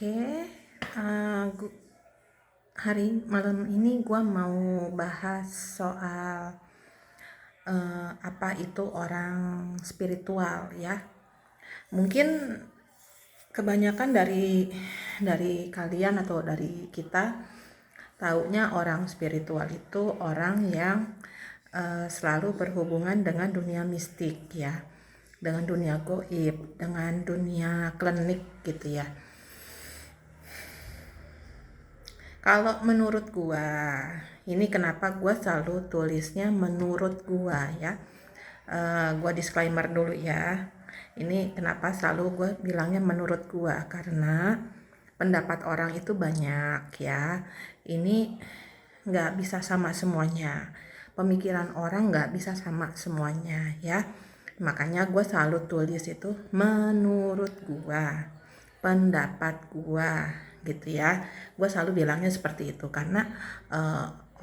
Oke, hari malam ini gue mau bahas soal apa itu orang spiritual ya. Mungkin kebanyakan dari kalian atau dari kita taunya orang spiritual itu orang yang selalu berhubungan dengan dunia mistik ya, dengan dunia goib, dengan dunia klinik gitu ya. Kalau menurut gua, ini kenapa gua selalu tulisnya menurut gua ya. Gua disclaimer dulu ya. Ini kenapa selalu gua bilangnya menurut gua, karena pendapat orang itu banyak ya. Ini nggak bisa sama semuanya. Pemikiran orang nggak bisa sama semuanya ya. Makanya gua selalu tulis itu menurut gua, pendapat gua gitu ya. Gue selalu bilangnya seperti itu karena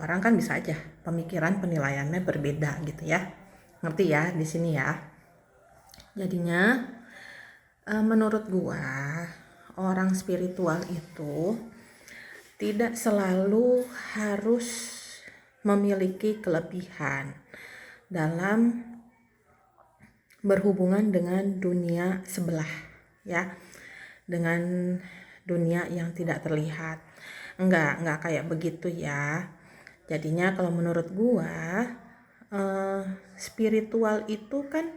orang kan bisa aja pemikiran penilaiannya berbeda gitu ya, ngerti ya di sini ya. Jadinya menurut gue orang spiritual itu tidak selalu harus memiliki kelebihan dalam berhubungan dengan dunia sebelah ya, dengan dunia yang tidak terlihat. Enggak kayak begitu ya. Jadinya kalau menurut gua spiritual itu kan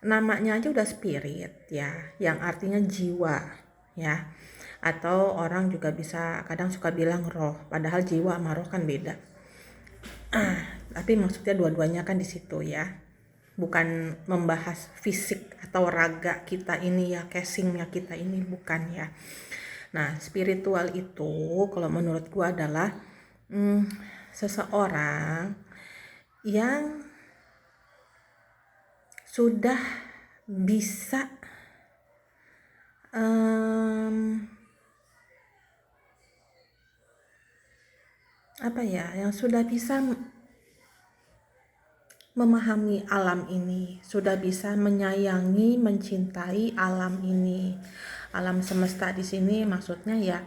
namanya aja udah spirit ya, yang artinya jiwa ya. Atau orang juga bisa kadang suka bilang roh, padahal jiwa sama roh kan beda. Tapi maksudnya dua-duanya kan di situ ya. Bukan membahas fisik atau raga kita ini ya, casingnya kita ini, bukan ya. Nah, spiritual itu kalau menurut gua adalah seseorang yang sudah bisa yang sudah bisa memahami alam ini, sudah bisa menyayangi, mencintai alam ini. Alam semesta di sini maksudnya ya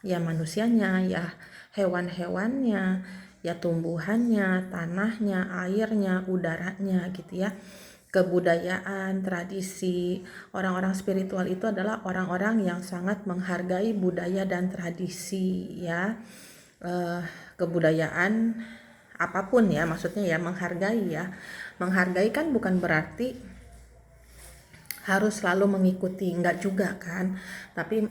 ya manusianya, ya hewan-hewannya, ya tumbuhannya, tanahnya, airnya, udaranya gitu ya. Kebudayaan, tradisi. Orang-orang spiritual itu adalah orang-orang yang sangat menghargai budaya dan tradisi ya. Kebudayaan apapun ya, maksudnya ya menghargai ya. Menghargai kan bukan berarti harus selalu mengikuti, enggak juga kan, tapi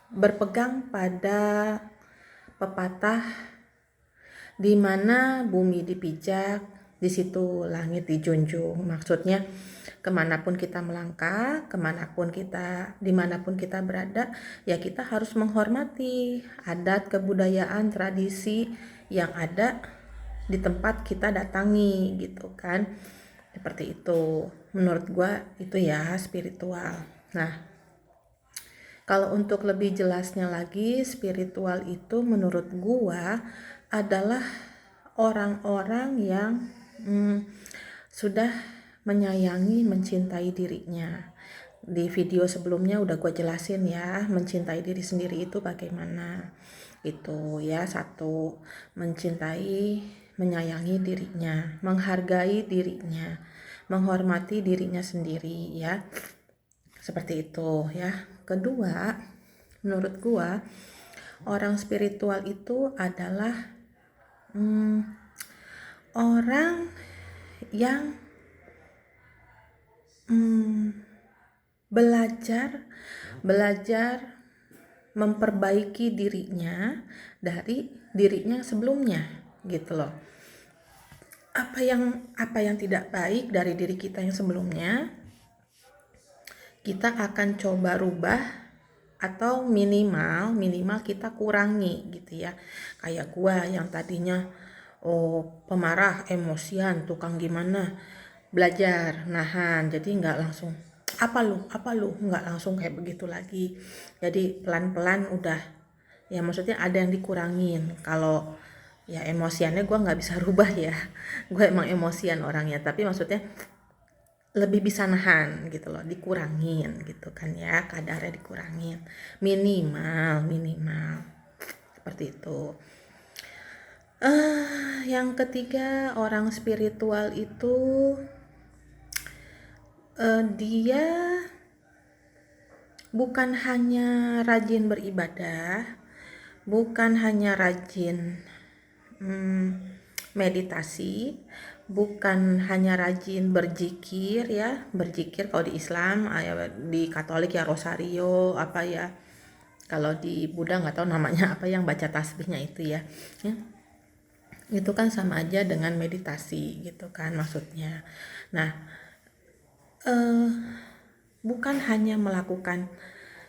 berpegang pada pepatah di mana bumi dipijak, di situ langit dijunjung. Maksudnya kemanapun kita melangkah, dimanapun kita berada, ya kita harus menghormati adat, kebudayaan, tradisi yang ada di tempat kita datangi gitu kan. Seperti itu menurut gua, itu ya spiritual. Nah, kalau untuk lebih jelasnya lagi, spiritual itu menurut gua adalah orang-orang yang sudah menyayangi, mencintai dirinya. Di video sebelumnya udah gue jelasin ya, mencintai diri sendiri itu bagaimana. Itu ya, satu, mencintai, menyayangi dirinya, menghargai dirinya, menghormati dirinya sendiri ya. Seperti itu ya. Kedua, menurut gua orang spiritual itu adalah orang yang belajar memperbaiki dirinya dari dirinya sebelumnya gitu loh. Apa yang tidak baik dari diri kita yang sebelumnya, kita akan coba rubah atau minimal kita kurangi gitu ya. Kayak gua yang tadinya pemarah, emosian, tukang gimana, belajar nahan, jadi nggak langsung apa lu nggak langsung kayak begitu lagi. Jadi pelan-pelan udah, ya maksudnya ada yang dikurangin. Kalau ya emosiannya gue nggak bisa rubah ya, gue emang emosian orangnya, tapi maksudnya lebih bisa nahan gitu loh, dikurangin gitu kan ya, kadarnya dikurangin minimal seperti itu. Yang ketiga, orang spiritual itu dia bukan hanya rajin beribadah, bukan hanya rajin meditasi, bukan hanya rajin berzikir ya, berzikir kalau di Islam, di Katolik ya rosario apa ya, kalau di Buddha nggak tahu namanya apa, yang baca tasbihnya itu ya, itu kan sama aja dengan meditasi gitu kan maksudnya. Nah, bukan hanya melakukan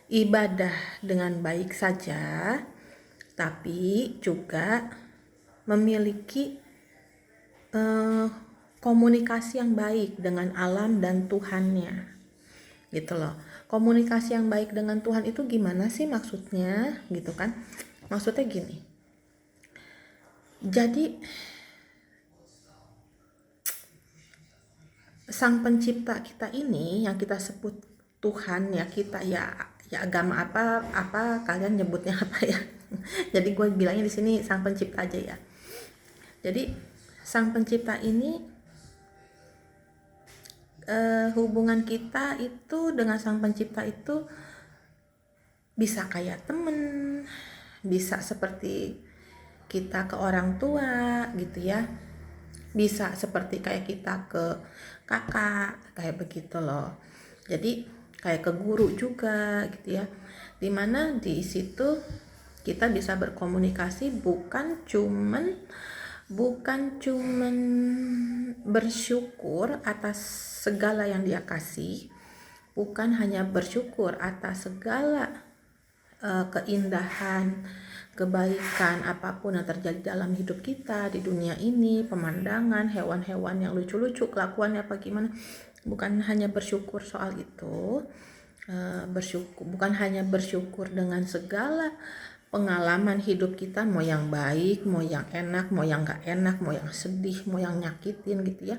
ibadah dengan baik saja, tapi juga memiliki komunikasi yang baik dengan alam dan Tuhannya gitu loh. Komunikasi yang baik dengan Tuhan itu gimana sih maksudnya gitu kan? Maksudnya gini, jadi Sang Pencipta kita ini yang kita sebut Tuhan ya, kita ya agama apa kalian nyebutnya apa ya. Jadi gue bilangnya di sini Sang Pencipta aja ya. Jadi Sang Pencipta ini, hubungan kita itu dengan Sang Pencipta itu bisa kayak temen, bisa seperti kita ke orang tua gitu ya, bisa seperti kayak kita ke kakak kayak begitu loh. Jadi kayak ke guru juga gitu ya, dimana di situ kita bisa berkomunikasi, bukan cuman bersyukur atas segala yang dia kasih, bukan hanya bersyukur atas segala keindahan, kebaikan apapun yang terjadi dalam hidup kita di dunia ini, pemandangan, hewan-hewan yang lucu-lucu kelakuannya apa gimana, bukan hanya bersyukur soal itu, bukan hanya bersyukur dengan segala pengalaman hidup kita, mau yang baik, mau yang enak, mau yang gak enak, mau yang sedih, mau yang nyakitin gitu ya,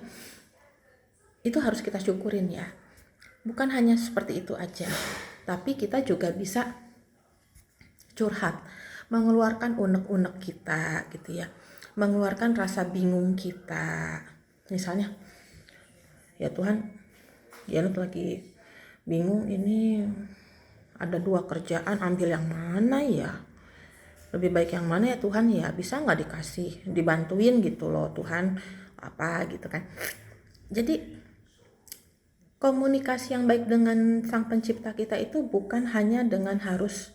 itu harus kita syukurin ya. Bukan hanya seperti itu aja, tapi kita juga bisa curhat, mengeluarkan unek-unek kita gitu ya, mengeluarkan rasa bingung kita. Misalnya, ya Tuhan, Janet lagi bingung, ini ada 2 kerjaan, ambil yang mana ya, lebih baik yang mana ya Tuhan ya, bisa nggak dikasih, dibantuin gitu loh Tuhan, apa gitu kan. Jadi komunikasi yang baik dengan Sang Pencipta kita itu bukan hanya dengan harus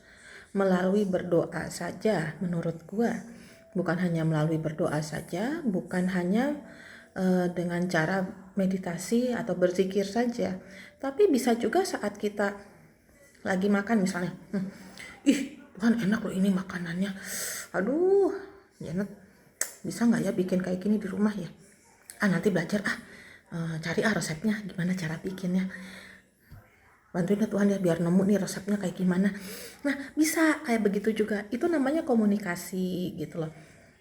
melalui berdoa saja, menurut gua. Bukan hanya melalui berdoa saja, bukan hanya dengan cara meditasi atau berzikir saja, tapi bisa juga saat kita lagi makan misalnya, ih Tuhan enak loh ini makanannya, aduh Janet bisa nggak ya bikin kayak gini di rumah ya, nanti belajar cari resepnya gimana cara bikinnya, bantuin ya Tuhan ya biar nemu nih resepnya kayak gimana. Nah bisa kayak begitu juga, itu namanya komunikasi gitu loh.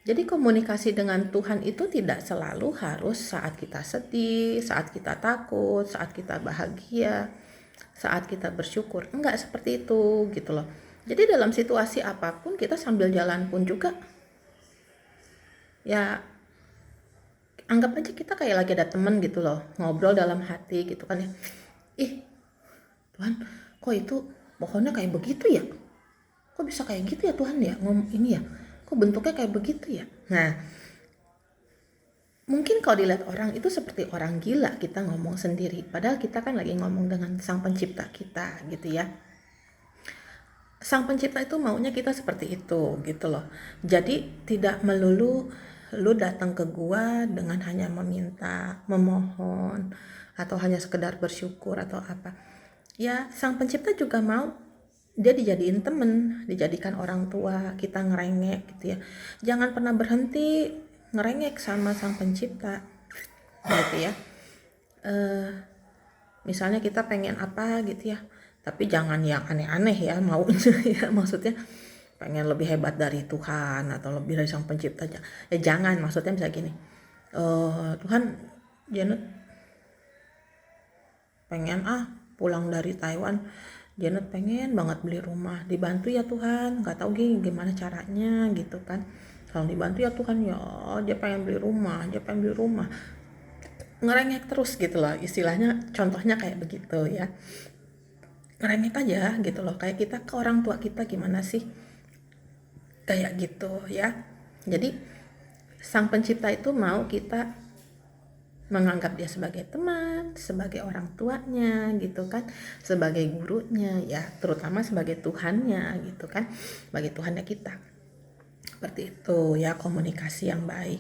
Jadi komunikasi dengan Tuhan itu tidak selalu harus saat kita sedih, saat kita takut, saat kita bahagia, saat kita bersyukur. Enggak seperti itu gitu loh. Jadi dalam situasi apapun kita sambil jalan pun juga ya anggap aja kita kayak lagi ada temen gitu loh, ngobrol dalam hati gitu kan ya. Ih Tuhan, kok itu pohonnya kayak begitu ya? Kok bisa kayak gitu ya Tuhan ya? Ini ya, kok bentuknya kayak begitu ya? Nah, mungkin kalau dilihat orang itu seperti orang gila kita ngomong sendiri, padahal kita kan lagi ngomong dengan Sang Pencipta kita gitu ya. Sang Pencipta itu maunya kita seperti itu gitu loh. Jadi tidak melulu lu datang ke gua dengan hanya meminta, memohon, atau hanya sekedar bersyukur atau apa. Ya Sang Pencipta juga mau dia dijadiin temen, dijadikan orang tua, kita ngerengek gitu ya. Jangan pernah berhenti ngerengek sama Sang Pencipta gitu ya. Misalnya kita pengen apa gitu ya, tapi jangan yang aneh-aneh ya mau ya, maksudnya pengen lebih hebat dari Tuhan atau lebih dari Sang Pencipta ya jangan, maksudnya misalnya gini, Tuhan Janet pengen pulang dari Taiwan, Janet pengen banget beli rumah, dibantu ya Tuhan, nggak tahu gimana caranya gitu kan. Kalau dibantu ya Tuhan, ya dia pengen beli rumah, ngerengek terus gitu loh, istilahnya contohnya kayak begitu ya, ngerengek aja gitu loh, kayak kita ke orang tua kita gimana sih, kayak gitu ya. Jadi sang pencipta itu mau kita menganggap dia sebagai teman, sebagai orang tuanya gitu kan, sebagai gurunya ya, terutama sebagai Tuhannya gitu kan, sebagai Tuhannya kita. Seperti itu ya, komunikasi yang baik.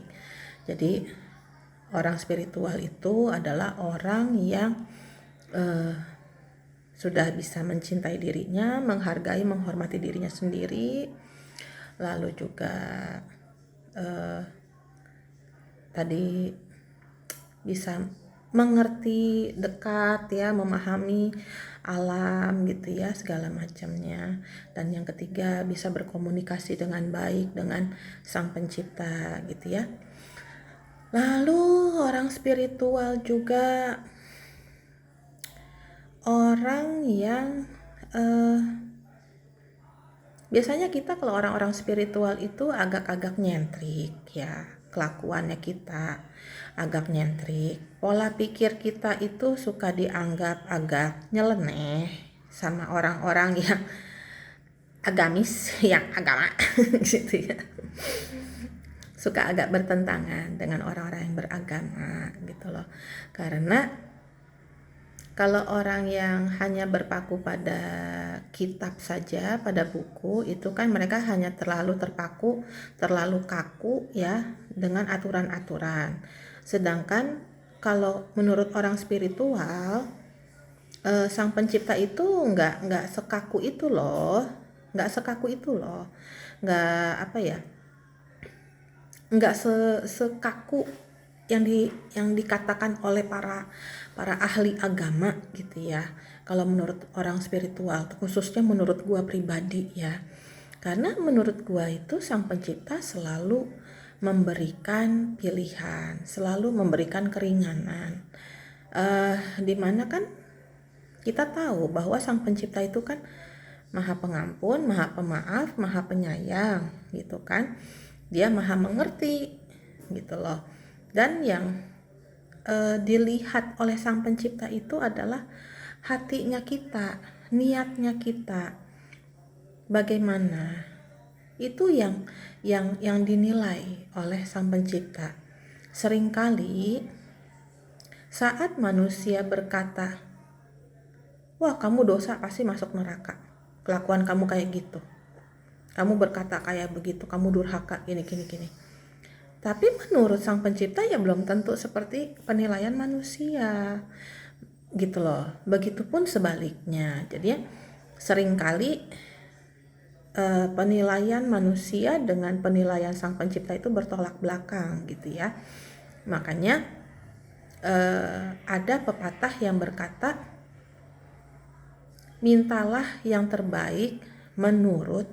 Jadi orang spiritual itu adalah orang yang sudah bisa mencintai dirinya, menghargai, menghormati dirinya sendiri, lalu juga tadi bisa mengerti dekat ya, memahami alam gitu ya, segala macamnya. Dan yang ketiga bisa berkomunikasi dengan baik dengan sang pencipta gitu ya. Lalu orang spiritual juga orang yang biasanya kita kalau orang-orang spiritual itu agak-agak nyentrik ya, kelakuannya kita agak nyentrik, pola pikir kita itu suka dianggap agak nyeleneh sama orang-orang yang agamis, yang agama gitu ya, suka agak bertentangan dengan orang-orang yang beragama gitu loh. Karena kalau orang yang hanya berpaku pada kitab saja, pada buku, itu kan mereka hanya terlalu terpaku, terlalu kaku ya dengan aturan-aturan. Sedangkan kalau menurut orang spiritual, sang pencipta itu nggak sekaku itu loh, nggak apa ya, nggak sekaku yang dikatakan oleh para ahli agama gitu ya. Kalau menurut orang spiritual, khususnya menurut gua pribadi ya, karena menurut gua itu sang pencipta selalu memberikan pilihan, selalu memberikan keringanan, dimana kan kita tahu bahwa sang pencipta itu kan maha pengampun, maha pemaaf, maha penyayang gitu kan, dia maha mengerti gitu loh. Dan yang dilihat oleh sang pencipta itu adalah hatinya kita, niatnya kita, bagaimana, itu yang dinilai oleh sang pencipta. Seringkali saat manusia berkata, wah kamu dosa, pasti masuk neraka, kelakuan kamu kayak gitu, kamu berkata kayak begitu, kamu durhaka, gini. Tapi menurut sang pencipta ya belum tentu seperti penilaian manusia gitu loh. Begitupun sebaliknya. Jadi ya seringkali penilaian manusia dengan penilaian sang pencipta itu bertolak belakang gitu ya. Makanya ada pepatah yang berkata, mintalah yang terbaik menurut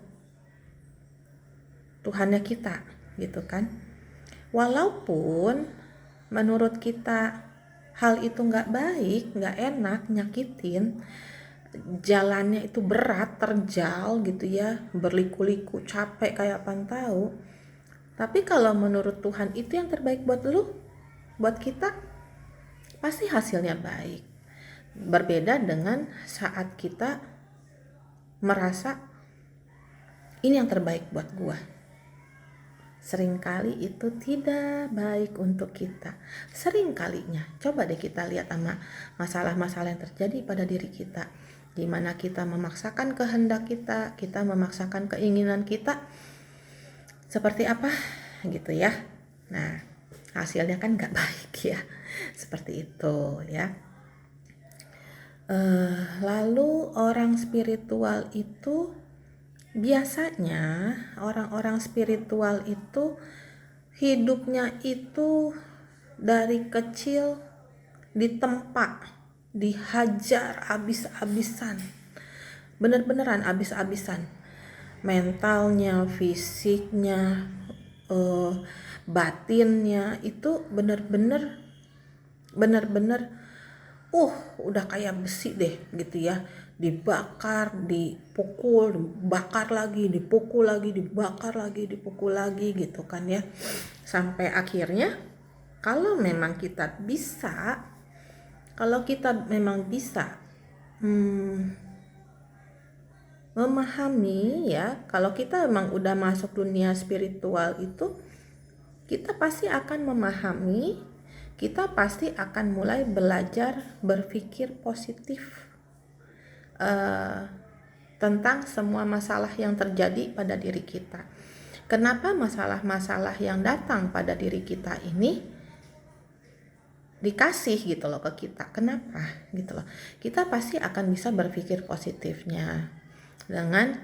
Tuhannya kita gitu kan. Walaupun menurut kita hal itu nggak baik, nggak enak, nyakitin, jalannya itu berat, terjal gitu ya, berliku-liku, capek kayak apaan tahu. Tapi kalau menurut Tuhan itu yang terbaik buat lu, buat kita, pasti hasilnya baik. Berbeda dengan saat kita merasa ini yang terbaik buat gua. Seringkali itu tidak baik untuk kita. Seringkalinya, coba deh kita lihat sama masalah-masalah yang terjadi pada diri kita, di mana kita memaksakan kehendak kita, kita memaksakan keinginan kita, seperti apa gitu ya. Nah, hasilnya kan gak baik ya, seperti itu ya. Lalu orang spiritual itu biasanya orang-orang spiritual itu hidupnya itu dari kecil ditempa, dihajar abis-abisan, bener-beneran abis-abisan, mentalnya, fisiknya, batinnya itu bener-bener udah kayak besi deh gitu ya, dibakar, dipukul, dibakar lagi, dipukul lagi, dibakar lagi, dipukul lagi gitu kan ya, sampai akhirnya kalau memang kita bisa, kalau kita memang bisa memahami ya, kalau kita memang udah masuk dunia spiritual itu, kita pasti akan memahami, kita pasti akan mulai belajar berpikir positif tentang semua masalah yang terjadi pada diri kita. Kenapa masalah-masalah yang datang pada diri kita ini dikasih gitu loh ke kita? Kenapa gitu loh? Kita pasti akan bisa berpikir positifnya dengan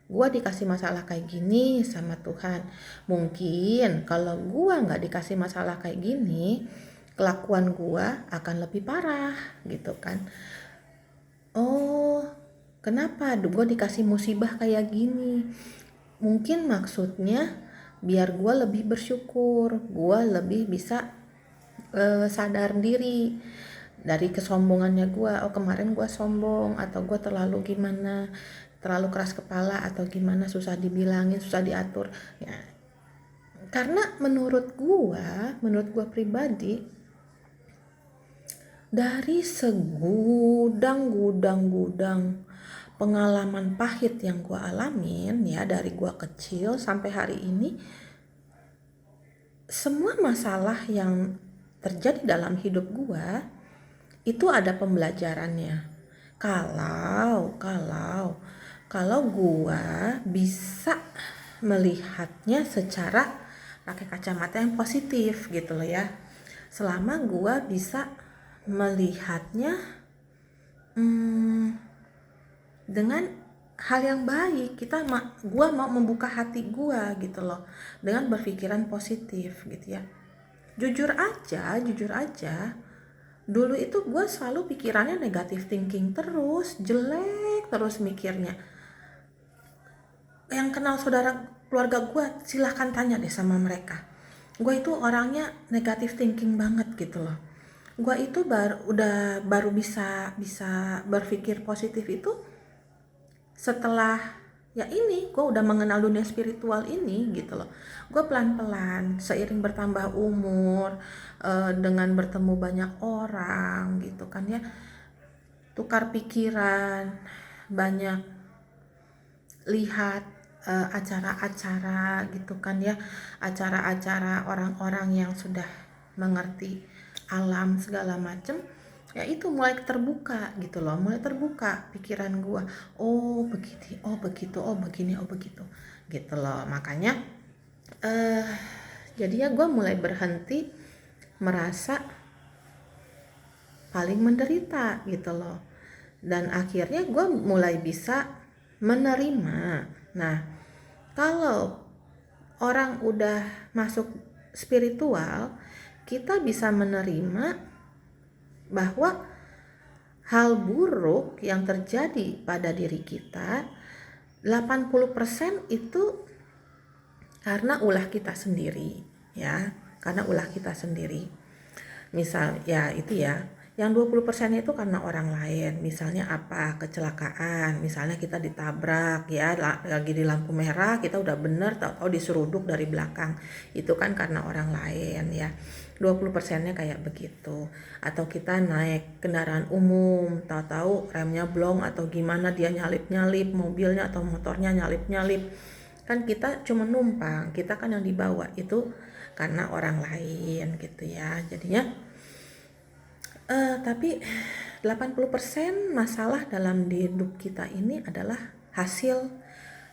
gua dikasih masalah kayak gini sama Tuhan. Mungkin kalau gua nggak dikasih masalah kayak gini, kelakuan gua akan lebih parah gitu kan. Kenapa gue dikasih musibah kayak gini? Mungkin maksudnya biar gue lebih bersyukur, gue lebih bisa sadar diri dari kesombongannya gue. Kemarin gue sombong, atau gue terlalu gimana, terlalu keras kepala, atau gimana, susah dibilangin, susah diatur ya. Karena menurut gue pribadi, dari segudang pengalaman pahit yang gue alamin ya, dari gue kecil sampai hari ini, semua masalah yang terjadi dalam hidup gue itu ada pembelajarannya. Kalau gue bisa melihatnya secara pakai kacamata yang positif gitu loh ya. Selama gue bisa melihatnya dengan hal yang baik, gue mau membuka hati gue gitu loh, dengan berpikiran positif gitu ya. Jujur aja, dulu itu gue selalu pikirannya negatif thinking terus, jelek terus mikirnya. Yang kenal saudara keluarga gue, silahkan tanya deh sama mereka. Gue itu orangnya negatif thinking banget gitu loh. Gue itu baru bisa berpikir positif itu setelah ya ini gue udah mengenal dunia spiritual ini gitu loh. Gue pelan-pelan seiring bertambah umur, dengan bertemu banyak orang gitu kan ya, tukar pikiran, banyak lihat acara-acara gitu kan ya, acara-acara orang-orang yang sudah mengerti alam segala macem ya, itu mulai terbuka gitu loh, mulai terbuka pikiran gua. Begini, begitu, begini, begitu gitu loh. Makanya jadinya gua mulai berhenti merasa paling menderita gitu loh, dan akhirnya gua mulai bisa menerima. Nah, kalau orang udah masuk spiritual, kita bisa menerima bahwa hal buruk yang terjadi pada diri kita 80% itu karena ulah kita sendiri ya, karena ulah kita sendiri. Misal ya itu ya, yang 20% itu karena orang lain. Misalnya apa? Kecelakaan, misalnya kita ditabrak ya, lagi di lampu merah, kita udah bener, tahu-tahu diseruduk dari belakang. Itu kan karena orang lain ya. 20%-nya kayak begitu. Atau kita naik kendaraan umum, tahu-tahu remnya blong atau gimana, dia nyalip-nyalip mobilnya atau motornya, nyalip-nyalip. Kan kita cuma numpang, kita kan yang dibawa, itu karena orang lain gitu ya. Jadinya tapi 80% masalah dalam hidup kita ini adalah hasil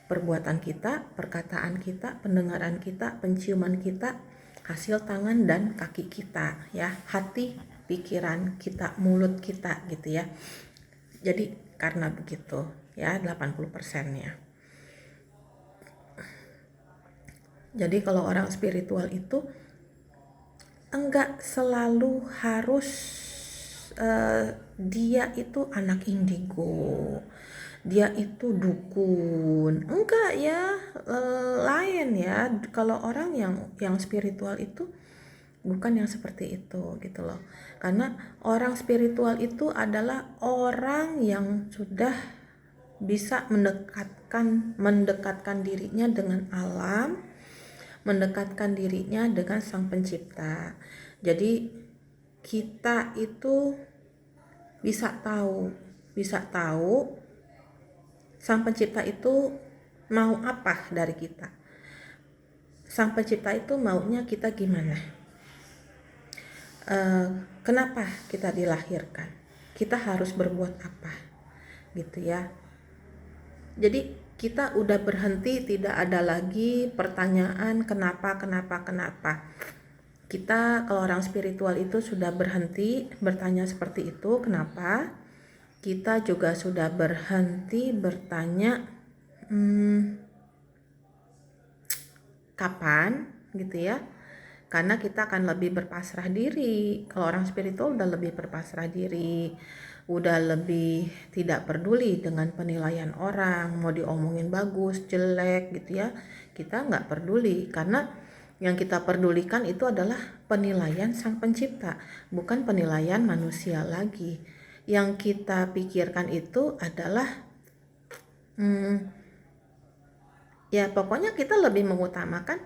perbuatan kita, perkataan kita, pendengaran kita, penciuman kita, hasil tangan dan kaki kita ya, hati, pikiran kita, mulut kita gitu ya. Jadi karena begitu ya 80%-nya. Jadi kalau orang spiritual itu enggak selalu harus dia itu anak indigo, dia itu dukun, enggak ya, lain ya. Kalau orang yang spiritual itu bukan yang seperti itu gitu loh. Karena orang spiritual itu adalah orang yang sudah bisa mendekatkan dirinya dengan alam, mendekatkan dirinya dengan Sang Pencipta. Jadi kita itu bisa tahu Sang Pencipta itu mau apa dari kita. Sang Pencipta itu maunya kita gimana? Kenapa kita dilahirkan? Kita harus berbuat apa? Gitu ya. Jadi kita udah berhenti, tidak ada lagi pertanyaan kenapa. Kita kalau orang spiritual itu sudah berhenti bertanya seperti itu, kenapa? Kita juga sudah berhenti bertanya kapan gitu ya, karena kita akan lebih berpasrah diri. Kalau orang spiritual udah lebih berpasrah diri, udah lebih tidak peduli dengan penilaian orang, mau diomongin bagus jelek gitu ya, kita nggak peduli, karena yang kita pedulikan itu adalah penilaian Sang Pencipta, bukan penilaian manusia lagi. Yang kita pikirkan itu adalah ya pokoknya kita lebih mengutamakan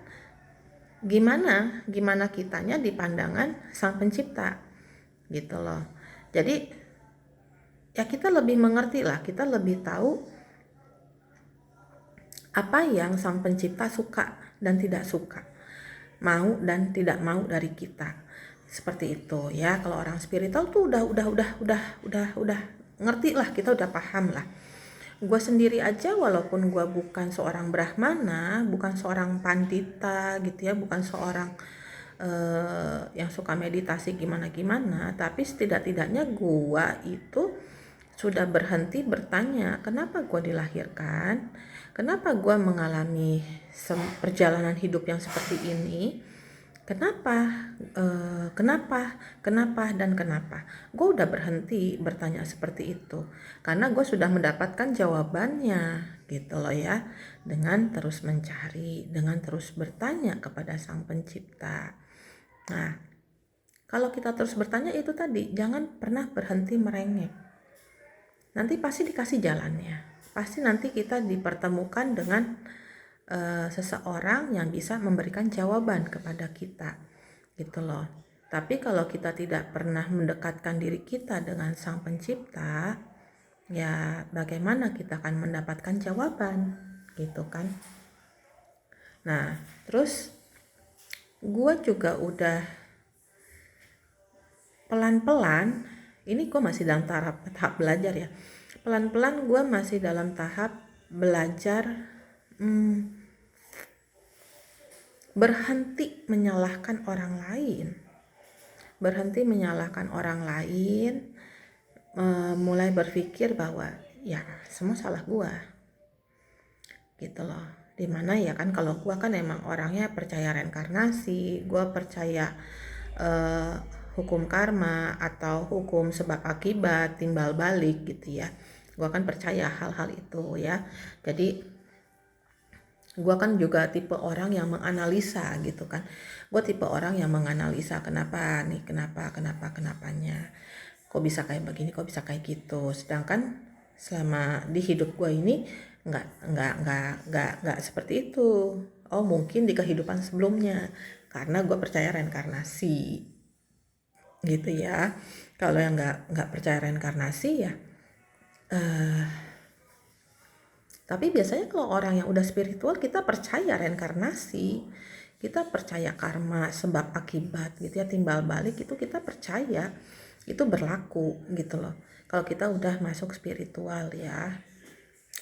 gimana kitanya di pandangan Sang Pencipta gitu loh. Jadi ya kita lebih mengerti lah, kita lebih tahu apa yang Sang Pencipta suka dan tidak suka, mau dan tidak mau dari kita, seperti itu ya. Kalau orang spiritual tuh udah ngerti lah, kita udah paham lah. Gue sendiri aja walaupun gue bukan seorang brahmana, bukan seorang pandita gitu ya, bukan seorang yang suka meditasi gimana, tapi setidak-tidaknya gue itu sudah berhenti bertanya kenapa gue dilahirkan, kenapa gue mengalami perjalanan hidup yang seperti ini, kenapa gue udah berhenti bertanya seperti itu, karena gue sudah mendapatkan jawabannya gitu loh ya, dengan terus mencari, dengan terus bertanya kepada Sang Pencipta. Nah, kalau kita terus bertanya itu tadi, jangan pernah berhenti merengek, nanti pasti dikasih jalannya, pasti nanti kita dipertemukan dengan seseorang yang bisa memberikan jawaban kepada kita gitu loh. Tapi kalau kita tidak pernah mendekatkan diri kita dengan Sang Pencipta, ya bagaimana kita akan mendapatkan jawaban gitu kan. Nah terus gue juga udah pelan-pelan, ini gue masih dalam tahap belajar ya, pelan-pelan gue masih dalam tahap belajar berhenti menyalahkan orang lain, mulai berpikir bahwa ya semua salah gua gitu loh. Dimana ya kan, kalau gua kan emang orangnya percaya reinkarnasi, gua percaya hukum karma atau hukum sebab akibat, timbal balik gitu ya. Gua kan percaya hal-hal itu ya. Jadi gue kan juga tipe orang yang menganalisa gitu kan. Gue tipe orang yang menganalisa kenapanya. Kok bisa kayak begini, kok bisa kayak gitu. Sedangkan selama di hidup gue ini nggak seperti itu. Oh mungkin di kehidupan sebelumnya, karena gue percaya reinkarnasi gitu ya. Kalau yang nggak percaya reinkarnasi ya tapi biasanya kalau orang yang udah spiritual, kita percaya reinkarnasi, kita percaya karma, sebab akibat gitu ya, timbal balik itu kita percaya, itu berlaku gitu loh. Kalau kita udah masuk spiritual ya.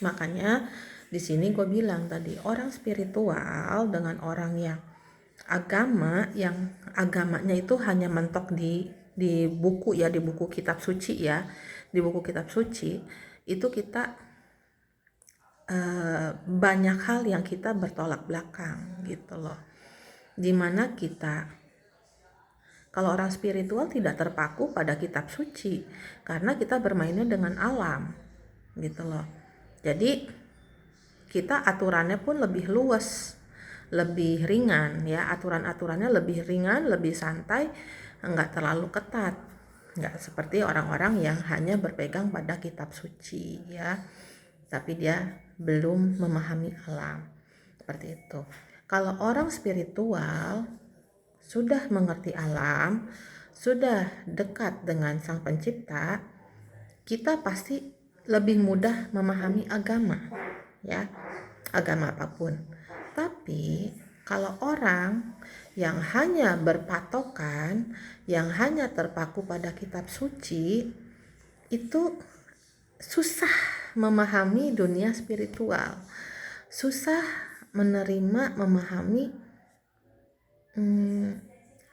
Makanya di sini gue bilang tadi, orang spiritual dengan orang yang agamanya itu hanya mentok di buku ya, di buku kitab suci ya, di buku kitab suci itu kita banyak hal yang kita bertolak belakang gitu loh. Dimana kita kalau orang spiritual tidak terpaku pada kitab suci, karena kita bermainnya dengan alam gitu loh. Jadi kita aturannya pun lebih luas, lebih ringan ya, aturan-aturannya lebih ringan, lebih santai, nggak terlalu ketat, nggak seperti orang-orang yang hanya berpegang pada kitab suci ya, tapi dia belum memahami alam, seperti itu. Kalau orang spiritual sudah mengerti alam, sudah dekat dengan Sang Pencipta, kita pasti lebih mudah memahami agama ya, agama apapun. Tapi kalau orang yang hanya berpatokan, yang hanya terpaku pada kitab suci, itu susah memahami dunia spiritual, susah menerima, memahami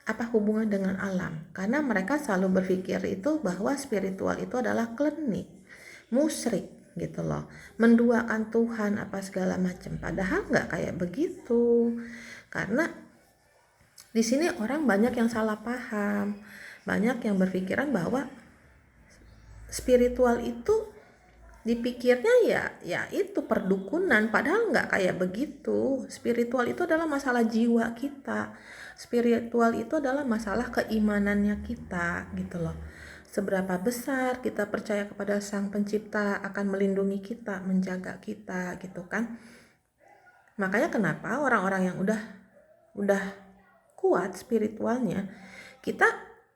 apa hubungan dengan alam, karena mereka selalu berpikir itu bahwa spiritual itu adalah klinik, musyrik gitu loh, menduakan Tuhan apa segala macam, padahal nggak kayak begitu. Karena di sini orang banyak yang salah paham, banyak yang berpikiran bahwa spiritual itu dipikirnya ya itu perdukunan, padahal nggak kayak begitu. Spiritual itu adalah masalah jiwa kita, spiritual itu adalah masalah keimanannya kita gitu loh. Seberapa besar kita percaya kepada Sang Pencipta akan melindungi kita, menjaga kita gitu kan. Makanya kenapa orang-orang yang udah kuat spiritualnya, kita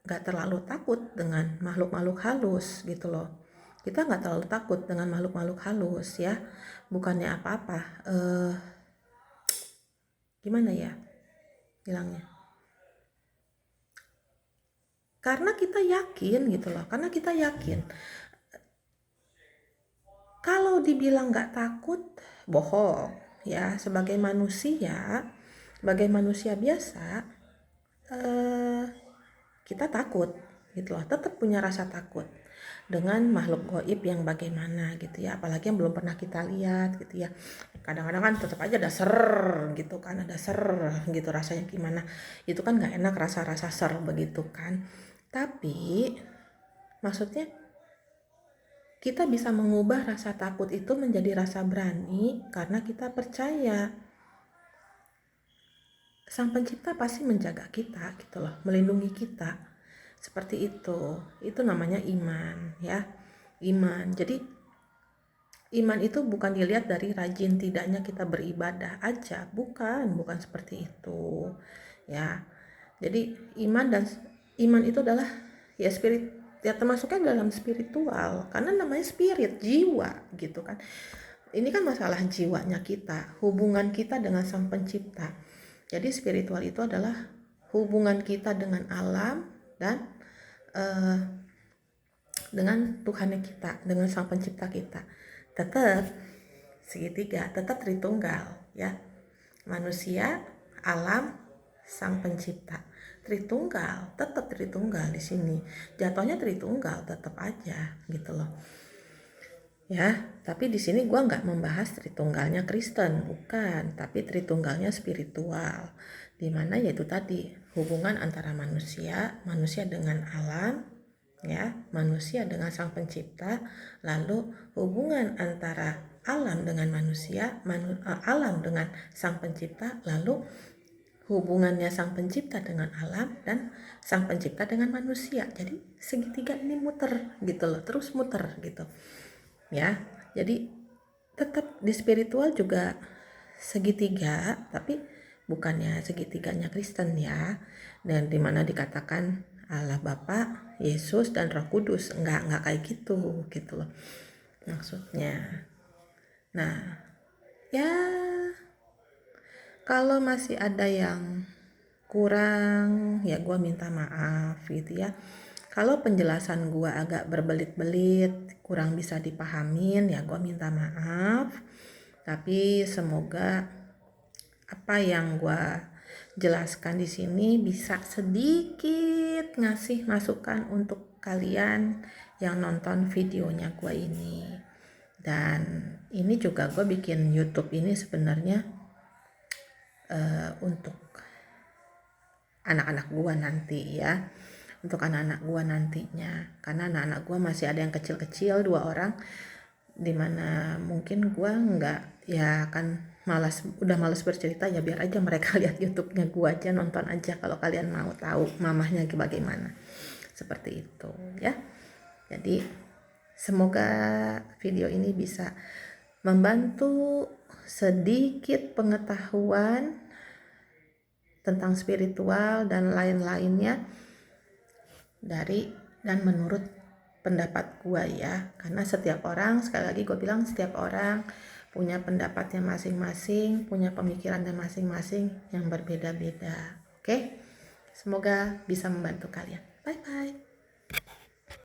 nggak terlalu takut dengan makhluk-makhluk halus gitu loh. Kita nggak terlalu takut dengan makhluk-makhluk halus ya, bukannya apa-apa, gimana ya bilangnya, karena kita yakin gitu loh, karena kita yakin. Kalau dibilang nggak takut, bohong ya. Sebagai manusia biasa, kita takut gitu loh, tetap punya rasa takut dengan makhluk gaib yang bagaimana gitu ya, apalagi yang belum pernah kita lihat gitu ya. Kadang-kadang kan tetap aja ada ser gitu kan, ada ser gitu, rasanya gimana itu kan nggak enak, rasa-rasa ser begitu kan. Tapi maksudnya kita bisa mengubah rasa takut itu menjadi rasa berani karena kita percaya Sang Pencipta pasti menjaga kita gitu loh, melindungi kita. Seperti itu namanya iman ya, iman. Jadi iman itu bukan dilihat dari rajin tidaknya kita beribadah aja, bukan seperti itu ya. Jadi iman itu adalah ya spirit ya, termasuknya dalam spiritual, karena namanya spirit, jiwa gitu kan. Ini kan masalah jiwanya kita, hubungan kita dengan Sang Pencipta. Jadi spiritual itu adalah hubungan kita dengan alam dan dengan Tuhannya kita, dengan Sang Pencipta kita. Tetap segitiga, tetap Tritunggal ya. Manusia, alam, Sang Pencipta. Tritunggal, tetap Tritunggal di sini. Jatuhnya Tritunggal tetap aja gitu loh. Ya, tapi di sini gue nggak membahas Tritunggalnya Kristen, bukan, tapi Tritunggalnya spiritual, dimana yaitu tadi hubungan antara manusia dengan alam, ya, manusia dengan Sang Pencipta, lalu hubungan antara alam dengan manusia, alam dengan Sang Pencipta, lalu hubungannya Sang Pencipta dengan alam dan Sang Pencipta dengan manusia. Jadi segitiga ini muter gitu loh, terus muter gitu. Ya, jadi tetap di spiritual juga segitiga, tapi bukannya segitiganya Kristen ya, dan dimana dikatakan Allah Bapa, Yesus dan Roh Kudus, enggak kayak gitu loh maksudnya. Nah ya, kalau masih ada yang kurang ya gue minta maaf gitu ya. Kalau penjelasan gue agak berbelit-belit, kurang bisa dipahamin, ya gue minta maaf. Tapi semoga apa yang gue jelaskan di sini bisa sedikit ngasih masukan untuk kalian yang nonton videonya gue ini. Dan ini juga gue bikin YouTube ini sebenarnya untuk anak-anak gue nanti ya, untuk anak-anak gue nantinya, karena anak-anak gue masih ada yang kecil-kecil 2 orang, dimana mungkin gue nggak ya akan udah malas bercerita, ya biar aja mereka lihat YouTube-nya gua aja, nonton aja kalau kalian mau tahu mamahnya bagaimana. Seperti itu ya. Jadi semoga video ini bisa membantu sedikit pengetahuan tentang spiritual dan lain-lainnya dari dan menurut pendapat gua ya. Karena setiap orang, sekali lagi gue bilang, setiap orang punya pendapatnya masing-masing, punya pemikirannya masing-masing yang berbeda-beda. Oke? Semoga bisa membantu kalian. Bye bye.